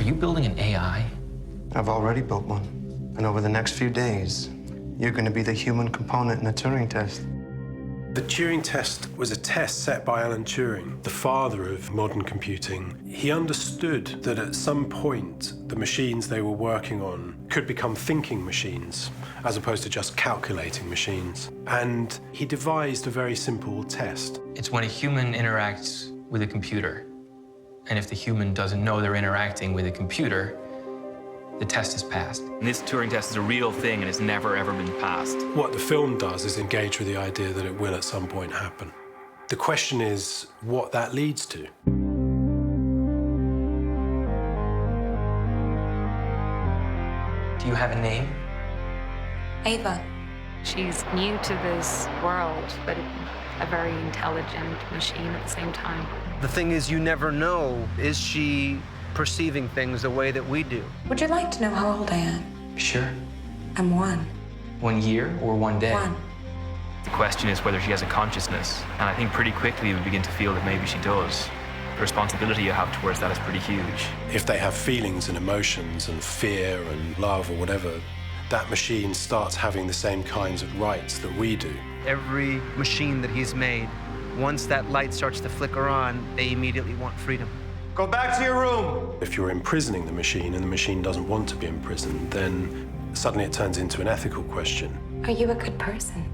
you building an AI? I've already built one. And over the next few days, you're going to be the human component in the Turing test. The Turing test was a test set by Alan Turing, the father of modern computing. He understood that at some point, the machines they were working on could become thinking machines, as opposed to just calculating machines. And he devised a very simple test. It's when a human interacts with a computer, and if the human doesn't know they're interacting with a computer, the test is passed. And this Turing test is a real thing and it's never, ever been passed. What the film does is engage with the idea that it will at some point happen. The question is what that leads to. Do you have a name? Ava. She's new to this world, but a very intelligent machine at the same time. The thing is, you never know, is she perceiving things the way that we do? Would you like to know how old I am? Sure. I'm 1. 1 year or 1 day? 1. The question is whether she has a consciousness. And I think pretty quickly we begin to feel that maybe she does. The responsibility you have towards that is pretty huge. If they have feelings and emotions and fear and love or whatever, that machine starts having the same kinds of rights that we do. Every machine that he's made, once that light starts to flicker on, they immediately want freedom. Go back to your room. If you're imprisoning the machine and the machine doesn't want to be imprisoned, then suddenly it turns into an ethical question. Are you a good person?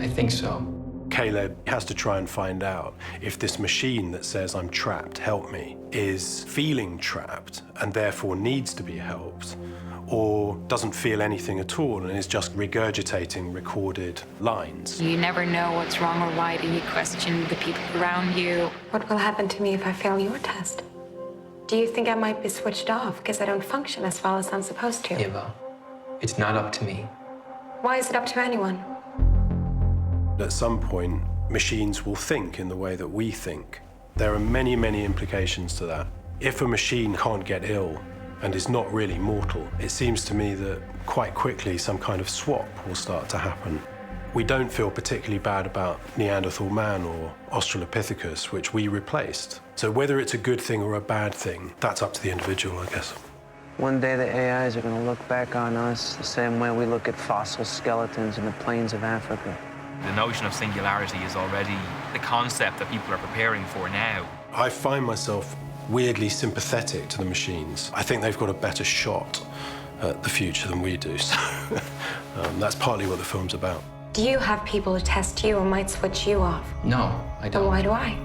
I think so. Caleb has to try and find out if this machine that says, "I'm trapped, help me," is feeling trapped and therefore needs to be helped, or doesn't feel anything at all and is just regurgitating recorded lines. You never know what's wrong or right, and you question the people around you. What will happen to me if I fail your test? Do you think I might be switched off because I don't function as well as I'm supposed to? Ava, it's not up to me. Why is it up to anyone? At some point, machines will think in the way that we think. There are many, many implications to that. If a machine can't get ill and is not really mortal, it seems to me that quite quickly some kind of swap will start to happen. We don't feel particularly bad about Neanderthal man or Australopithecus, which we replaced. So whether it's a good thing or a bad thing, that's up to the individual, I guess. One day the AIs are going to look back on us the same way we look at fossil skeletons in the plains of Africa. The notion of singularity is already the concept that people are preparing for now. I find myself weirdly sympathetic to the machines. I think they've got a better shot at the future than we do. So that's partly what the film's about. Do you have people who test you and might switch you off? No, I don't. Then why do I?